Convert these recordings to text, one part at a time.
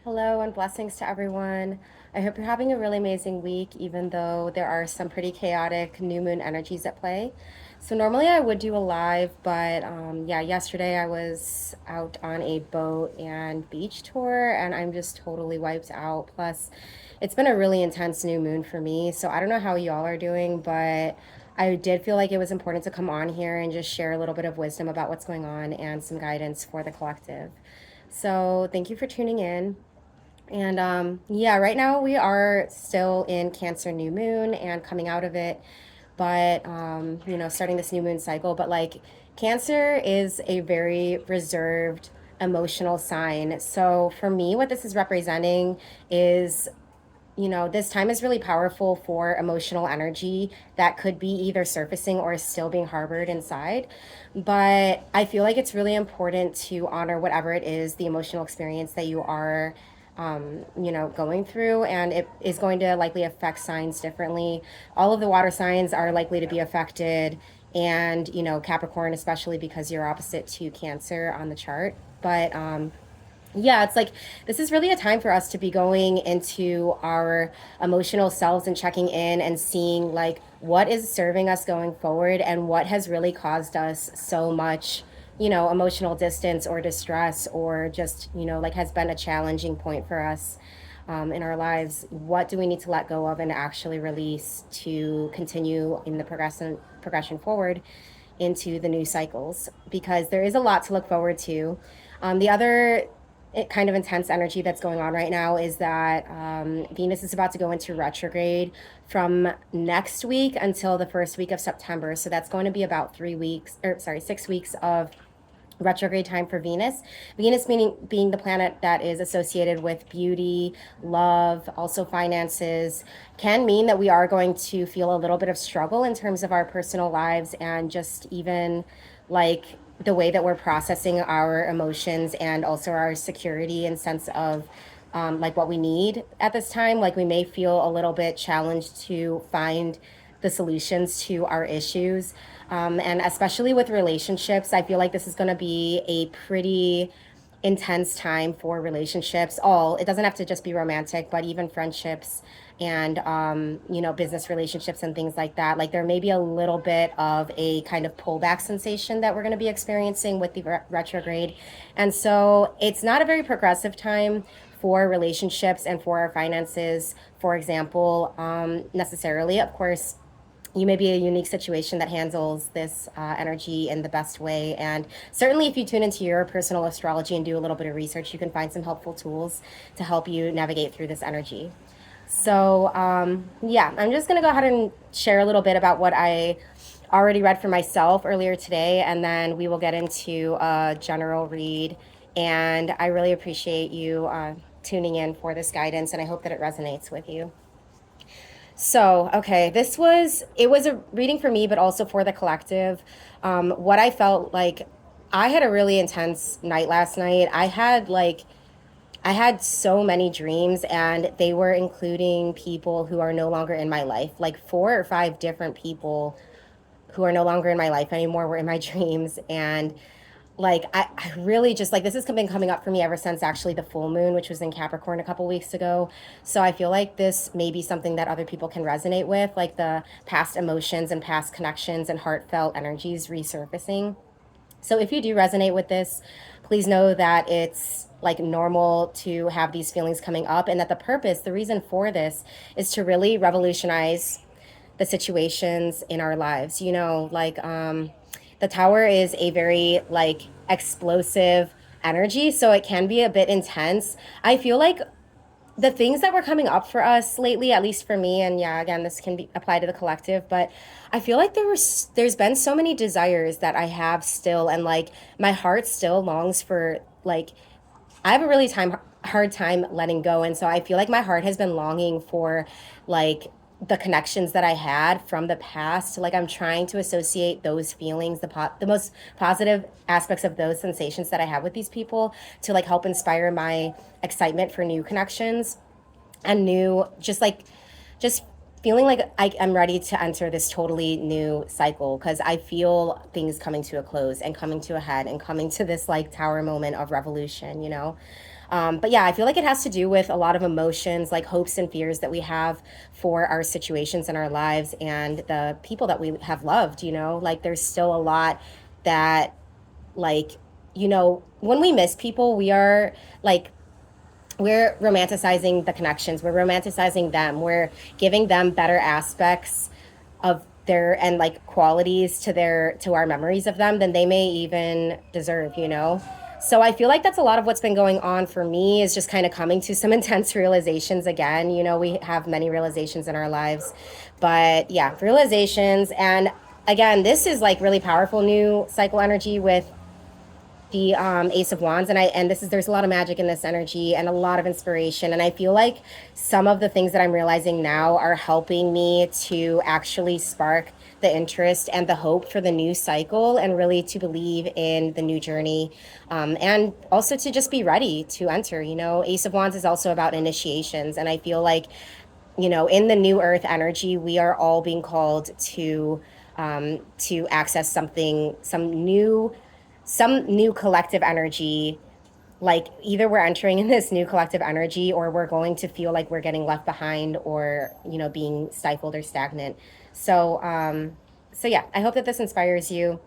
Hello and blessings to everyone. I hope you're having a really amazing week, even though there are some pretty chaotic new moon energies at play. So, normally I would do a live, but yeah, yesterday I was out on a boat and beach tour, and I'm just totally wiped out. Plus, it's been a really intense new moon for me. So, I don't know how y'all are doing, but I did feel like it was important to come on here and just share a little bit of wisdom about what's going on and some guidance for the collective. So, thank you for tuning in. And yeah, right now we are still in Cancer new moon and coming out of it, but starting this new moon cycle. But like, Cancer is a very reserved, emotional sign. So for me, what this is representing is this time is really powerful for emotional energy that could be either surfacing or still being harbored inside. But I feel like it's really important to honor whatever it is, the emotional experience that you are, going through, and it is going to likely affect signs differently. All of the water signs are likely to be affected, and, Capricorn, especially because you're opposite to Cancer on the chart. But, yeah, it's like this is really a time for us to be going into our emotional selves and checking in and seeing like what is serving us going forward and what has really caused us so much, emotional distance or distress, or just, like has been a challenging point for us in our lives. What do we need to let go of and actually release to continue in the progression forward into the new cycles? Because there is a lot to look forward to. The other kind of intense energy that's going on right now is that Venus is about to go into retrograde from next week until the first week of September. So that's going to be about 3 weeks, or sorry, 6 weeks of retrograde time for Venus. Venus meaning being the planet that is associated with beauty, love, also finances, can mean that we are going to feel a little bit of struggle in terms of our personal lives and just even like the way that we're processing our emotions and also our security and sense of like what we need at this time. Like we may feel a little bit challenged to find the solutions to our issues. And especially with relationships, I feel like this is going to be a pretty intense time for relationships. All it doesn't have to just be romantic, but even friendships and business relationships and things like that. Like there may be a little bit of a kind of pullback sensation that we're going to be experiencing with the retrograde. And so it's not a very progressive time for relationships and for our finances, for example, necessarily. Of course, you may be a unique situation that handles this energy in the best way. And certainly, if you tune into your personal astrology and do a little bit of research, you can find some helpful tools to help you navigate through this energy. So, yeah, I'm just going to go ahead and share a little bit about what I already read for myself earlier today, and then we will get into a general read. And I really appreciate you tuning in for this guidance, and I hope that it resonates with you. So, okay, it was a reading for me, but also for the collective. What I felt like I had a really intense night last night. I had so many dreams, and they were including people who are no longer in my life. Like four or five different people who are no longer in my life anymore were in my dreams. And like I really just like this has been coming up for me ever since actually the full moon, which was in Capricorn a couple weeks ago. So I feel like this may be something that other people can resonate with, like the past emotions and past connections and heartfelt energies resurfacing. So if you do resonate with this, please know that it's like normal to have these feelings coming up, and that the reason for this is to really revolutionize the situations in our lives. The tower is a very like explosive energy, so it can be a bit intense. I feel like the things that were coming up for us lately, at least for me, and yeah, again, this can be applied to the collective, but I feel like there's been so many desires that I have still, and like my heart still longs for like I have a really hard time letting go, and so I feel like my heart has been longing for like the connections that I had from the past. Like I'm trying to associate those feelings, the most positive aspects of those sensations that I have with these people, to like help inspire my excitement for new connections and new just feeling like I'm ready to enter this totally new cycle, because I feel things coming to a close and coming to a head and coming to this like tower moment of revolution. But yeah, I feel like it has to do with a lot of emotions, like hopes and fears that we have for our situations in our lives and the people that we have loved, like there's still a lot that, like, when we miss people, like, we're romanticizing the connections, we're romanticizing them, we're giving them better aspects of their and like qualities to our memories of them than they may even deserve. So I feel like that's a lot of what's been going on for me, is just kind of coming to some intense realizations again. We have many realizations in our lives, but yeah, realizations. And again, this is like really powerful new cycle energy with the Ace of Wands, and there's a lot of magic in this energy and a lot of inspiration, and I feel like some of the things that I'm realizing now are helping me to actually spark the interest and the hope for the new cycle, and really to believe in the new journey, and also to just be ready to enter. Ace of Wands is also about initiations, and I feel like, in the new Earth energy, we are all being called to access something, some new collective energy. Like, either we're entering in this new collective energy, or we're going to feel like we're getting left behind, or being stifled or stagnant. So yeah, I hope that this inspires you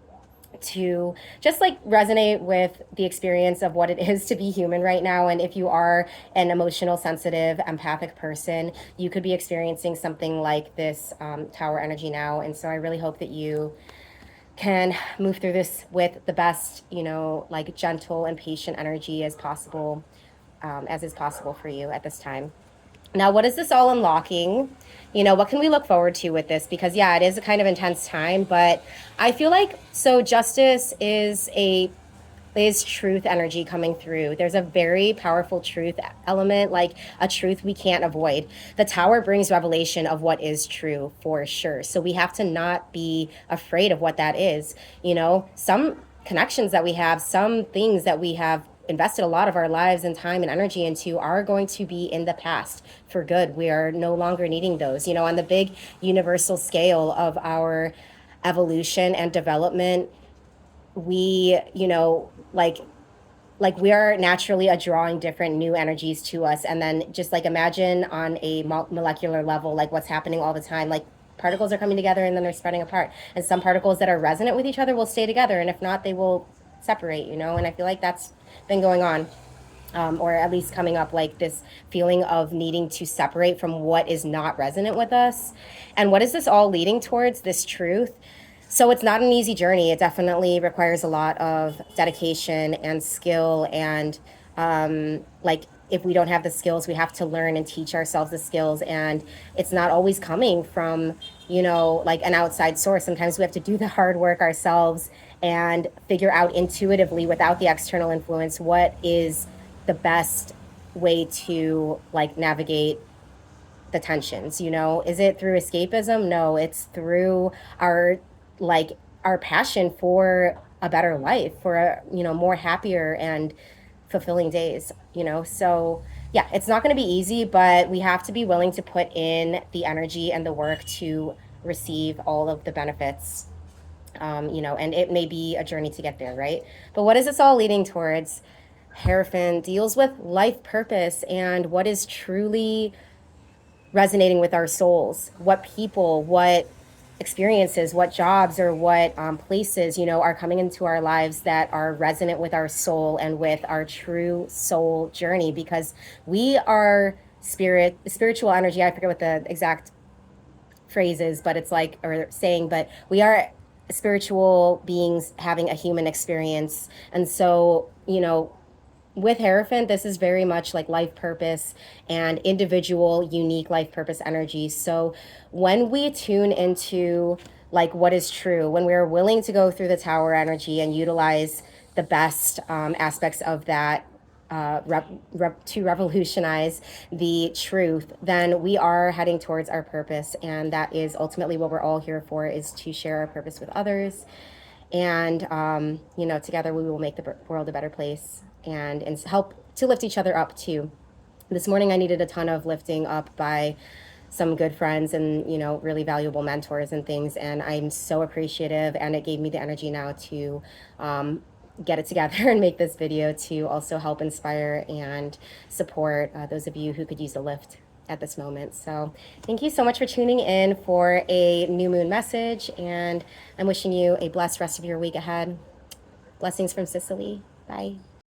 to just like resonate with the experience of what it is to be human right now. And if you are an emotional, sensitive, empathic person, you could be experiencing something like this tower energy now. And so I really hope that you can move through this with the best, like gentle and patient energy as possible, as is possible for you at this time. Now, what is this all unlocking? What can we look forward to with this? Because, yeah, it is a kind of intense time, but I feel like, so justice is truth energy coming through. There's a very powerful truth element, like a truth we can't avoid. The tower brings revelation of what is true for sure. So we have to not be afraid of what that is. Some connections that we have, some things that we have invested a lot of our lives and time and energy into, are going to be in the past for good. We are no longer needing those. On the big universal scale of our evolution and development, we, like we are naturally drawing different new energies to us. And then just like imagine on a molecular level, like what's happening all the time, like particles are coming together and then they're spreading apart, and some particles that are resonant with each other will stay together, and if not, they will separate. And I feel like that's been going on, or at least coming up, like this feeling of needing to separate from what is not resonant with us. And what is this all leading towards, this truth? So it's not an easy journey. It definitely requires a lot of dedication and skill. And like, if we don't have the skills, we have to learn and teach ourselves the skills. And it's not always coming from, like an outside source. Sometimes we have to do the hard work ourselves and figure out intuitively, without the external influence, what is the best way to like navigate the tensions. Is it through escapism? No, it's through our, like, our passion for a better life, for a, more happier and fulfilling days. So yeah, it's not going to be easy, but we have to be willing to put in the energy and the work to receive all of the benefits. And it may be a journey to get there, right? But what is this all leading towards? Hierophant deals with life purpose and what is truly resonating with our souls. What people, what experiences, what jobs, or what places, are coming into our lives that are resonant with our soul and with our true soul journey. Because we are spiritual energy. I forget what the exact phrase is, but it's like, or saying, but we are spiritual beings having a human experience. And so, with Hierophant, this is very much like life purpose and individual, unique life purpose energy. So when we tune into like what is true, when we're willing to go through the tower energy and utilize the best aspects of that, to revolutionize the truth, then we are heading towards our purpose. And that is ultimately what we're all here for, is to share our purpose with others. And together we will make the world a better place, and help to lift each other up too. This morning I needed a ton of lifting up by some good friends and really valuable mentors and things, and I'm so appreciative, and it gave me the energy now to get it together and make this video to also help inspire and support those of you who could use a lift at this moment. So thank you so much for tuning in for a new moon message, and I'm wishing you a blessed rest of your week ahead. Blessings from Sicily. Bye.